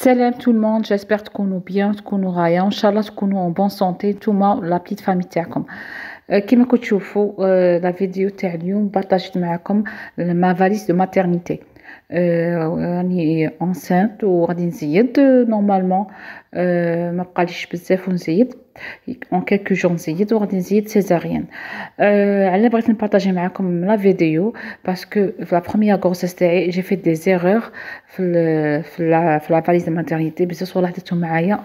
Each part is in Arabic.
Salam tout le monde, j'espère تكونوا bien, تكونوا غاية وإن شاء الله تكونوا en bonne santé نتوما لا بتيت فامي تاعكم. كيما كنتو تشوفوا لا فيديو تاع اليوم بارطاجيت معكم ما فاليز دو ماتيرنيتي. راني انسانت وغادي نزيد نورمالمون. ما بقاليش بزاف ونزيد en quelques jours نزيد وغادي نزيد سيزاريان. على بغيت نبارطاجي معكم لا فيديو باسكو في لا بروميير غروسيس تاعي جي في دي زيرور في لا فاليز دو ماتيرنيتي. بزاف صوالح درتهم معايا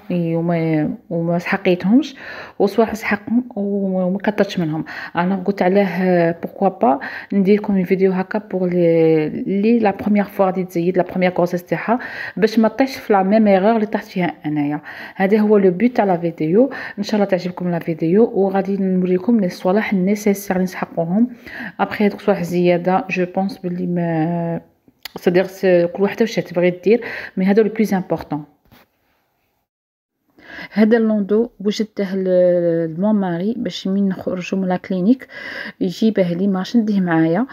وما سحقيتهمش وصوالح سحقهم وما كثرتش منهم. انا قلت علاه بوركوا با ندير لكم فيديو هكا بور لي لا بروميير فوا غادي تزيد لا بروميير غروسيس تاعها باش ما طيحش في لا ميم ايرور اللي طحت فيها انايا. هذا هو لو بوت تاع لا فيديو. ان شاء الله تعجبكم لا فيديو وغادي نوريكم لي صوالح النيسيسير اللي نسحقوهم. ابخي هذوك صوالح زياده جو بونس بلي ما صديق كل وحده واش تبغي دير مي هادو لي بلوز امبورطون. هذا اللوندو وجدته لمون ماري باش من نخرجوا من لا كلينيك يجيبه لي ماش نديه معايا.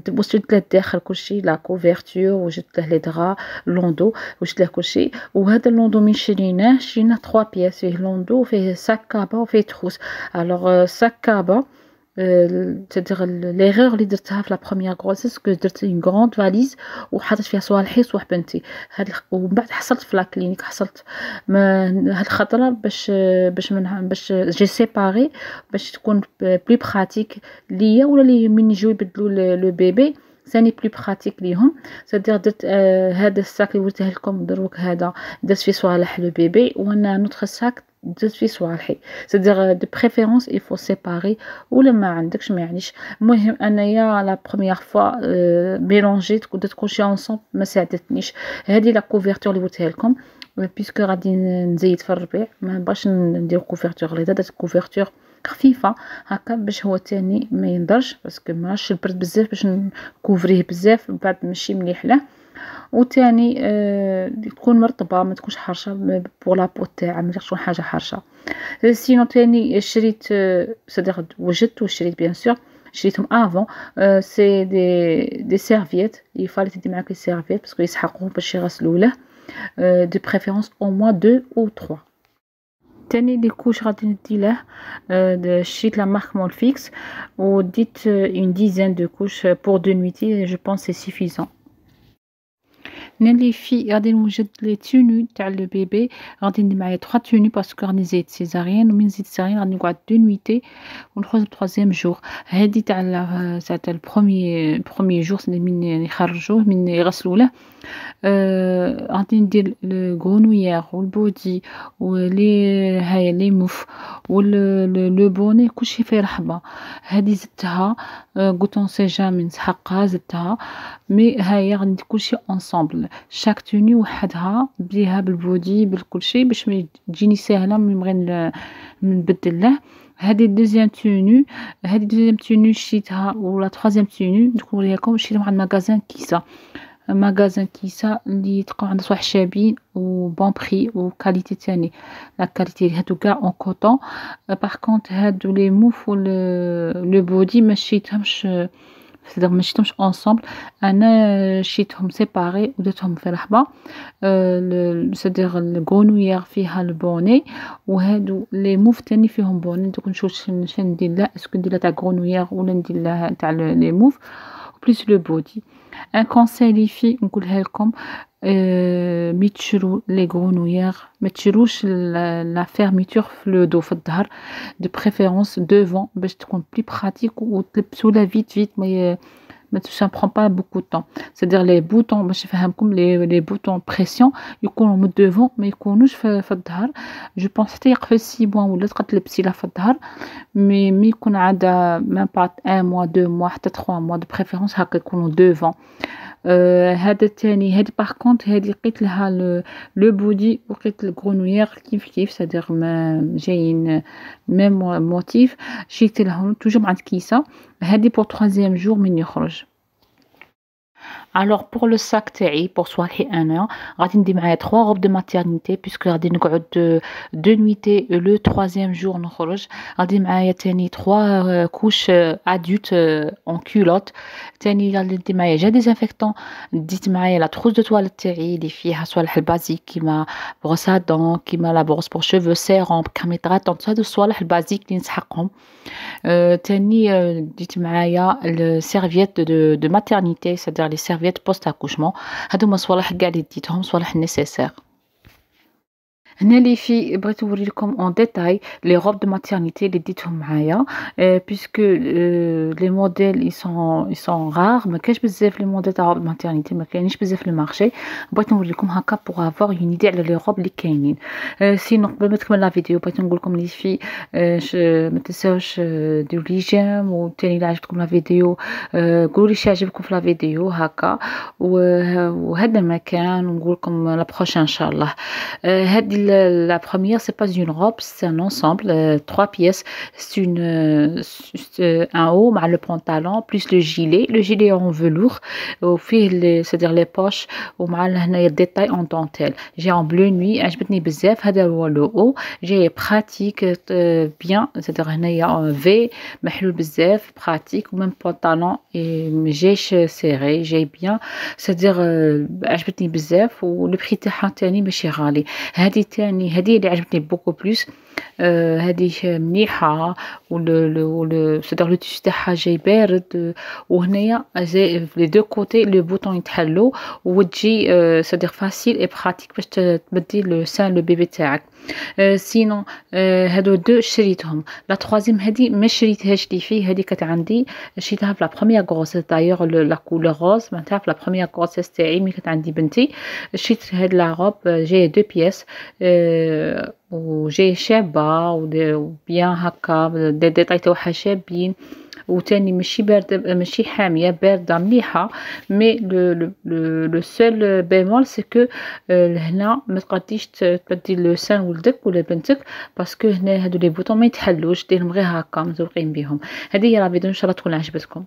وجدت له الداخل كلشي لا كوفرتور وجدت له لي دغا لوندو وجدت له كلشي. وهذا اللوندو من شريناه 3 بياس فيه لوندو فيه ساكابا وفيه تخوس. الوغ ساكابا تدير ليغور اللي درتها في لا بروميير غروسيس كو درت اون غروند فاليز وحطيت فيها صوالحي صوالح بنتي. ومن بعد حصلت في لا كلينيك حصلت هاد الخطره باش جي سيباري باش تكون بلي براتيك ليا ولا لي من يجيو يبدلوا لو بيبي ثاني بلي براتيك ليهم. سادير درت هذا الساك اللي وريته لكم دروك هذا درت فيه صوالح لو بيبي وانا نوتخ ساك درت فيه صوالحي. سادير دو بريفيرونس il faut séparer ولا ما عندكش ما يعنيش. المهم انايا لا بروميير فوا ميلونجيت درت كلشي اونصومبل ما ساعدتنيش. هذه لا كوفرتور اللي وريتها لكم بيسكو غادي نزيد في الربيع ما باش ندير كوفرتور غليظه. درت كوفرتور خفيفه هكا باش هو تاني ما ينضرش باسكو ماش البرد بزاف باش نكوفريه بزاف بعد ماشي مليح له. وتاني تكون مرطبه ما تكونش حرشه بور لا بو تاعها ما تكون حاجه حرشه. سينو تاني شريت صدق وجدت وشريت بيان سور شريتهم افون. سي دي سيرفييت يفالي تدي معاك لي سيرفييت باسكو يسحقوه باش يغسلوا له دو بريفيرونس او موان 2 او 3. تاني لي كوش غادي ندي له شريت لا مارك مولفيكس وديت اون ديزين دو كوش بور دو نويتي جو بونس سي سوفيزون. نالي في غادي نوجد لي توني تاع لو بيبي غادي ندير معايا 3 توني باسكو راني زيد سيزاريان ومن زيد سيزاريان غادي نقعد 2 نويتي ونخرج 3 جور. هذه تاع البروميي جور من يخرجوه من يغسلوا له. غادي ندير لو غرونويير والبودي ولي هاي لي موف لو بوني كلشي فيه رحبه. هذه زدتها قلت اون سي جامي نسحقها زدتها مي هاي غادي ندير كلشي اونصومبل شاك توني وحدها بليها بالبودي بالكلشي باش ما تجيني ساهله من بغي نبدل له. هذه دوزيام توني شريتها ولا تروازيام توني نوريها لكم شريتهم عند ماغازان كيسا. ماغازان كيسا اللي تلقاو عنده صوالح شابين و بون بري و كاليتي تاني. لا كاليتي هادو كاع اون كوطون. باغ كونط هادو لي موف و لو بودي ما شريتهمش اونصومبل. انا شريتهم سيباري ودرتهم في رحبه. سادير الغرونويير فيها البوني وهادو لي موف تاني فيهم بوني. دوك نشوف شنو ندير له اسكو ندير له تاع غرونويير ولا ندير له تاع لي موف بليس لو بودي. ان كونساي لي في نقولها لكم مي تشرو لي غرونويير ما تشروش لا فيرميتور في لو دو في الظهر دو بريفيرونس دوفون باش تكون بلي براتيك وتلبسوا لا فيت ما ça prend pas beaucoup de temps. C'est-à-dire les boutons باش نفهمكم les boutons pression يكونوا من devant ما يكونوش في الظهر. جو بونس حتى يقفل 6 mois ولا تقدر تلبسي له في الظهر مي يكون عاد même pas 1 mois 2 mois حتى 3 mois de préférence هكا يكونوا devant. هذا الثاني هذه باغ كونط هذه لقيت لها لو بودي ولقيت الغرونويير كيف سادير ما جايين ميم موتيف شريت لهم توجور عند كيسه. هذه بور 3 جور من يخرج. Alors pour le sac تاعي pour صوالحي أنا غادي ندي معايا 3 robes de maternité puisque غادي نقعد 2 nuitées le 3e jour نخرج. غادي معايا تاني 3 couches adultes en culotte. تاني غادي ندي معايا جا ديزانفيكتون. ديت معايا لا trousse de toilette تاعي اللي فيها صوالح البازيك كيما بروس ا دون كيما لا بروس بور شوفو سيروم كريم هيدراتونت هادو الصوالح البازيك اللي نسحقهم. تاني ديت معايا السيرفييت دو ماترنيتي c'est-à-dire les serviettes post accouchement. هادو هما صوالح كاع اللي ديتهم صوالح nécessaire. هنا لي في بغيت نوري لكم اون ديتاي لي روب دو ماتيرنيتي اللي ديتهم معايا بيسكو لي موديل يسون غار ما كاينش بزاف لي موديل تاع روب ماتيرنيتي ما كاينينش بزاف في المارشي. بغيت نوري لكم هكا بوغ افوار اون ايدي على لي روب اللي كاينين. سينو قبل ما تكمل لا فيديو بغيت نقول لكم لي في ما تنساوش ديروا لي جيم وثاني الا عجبتكم لا فيديو قولوا لي شي عجبكم في لا فيديو هكا وهذا المكان ونقول لكم لا بروشين ان شاء الله. هذه la première, c'est pas une robe, c'est un ensemble, 3 pièces. C'est un haut, le pantalon, plus le gilet. Le gilet en velours, c'est-à-dire les poches, il y a des détails en dentelle. J'ai en bleu nuit, عجبتني بزاف. هذا هو le haut. J'ai pratique bien, c'est-à-dire il y a un V, محلول بزاف, pratique, ou même pantalon et جيش serré, j'ai bien, c'est-à-dire عجبتني بزاف. و le prix تاعها تاني ماشي غالي. هذه اللي عجبتني بوكو بلوس. هذه مليحه سيدير لو تيشو تاعها جاي بارد وهنايا جاي في لي دو كوتي لو بوطون يتحلو وتجي سيدير فاسيل اي براتيك باش تمدي لو سان لو بيبي تاعك. سينو هادو دو شريتهم. لا تروازيام هادي ما شريتهاش لي فيه. هادي كانت عندي شريتها في لا بروميير غروسيس دايوغ لا كولور روز معناتها في لا بروميير غروسيس تاعي ملي كانت عندي بنتي. شريت هاد لا روب جايه دو بياس وجايه شابه وبيان هكا دي ديتاي تاعها شابين وتاني ماشي بارده ماشي حاميه بارده مليحه. مي لو سول بيمول سي كو لهنا ما تقديش تبدي لو سان ولدك ولا بنتك باسكو هنا هادو لي بوطون ما يتحلوش ديرهم غير هكا مزوقين بهم. هذه هي لا فيديو ان شاء الله تكون عجبتكم.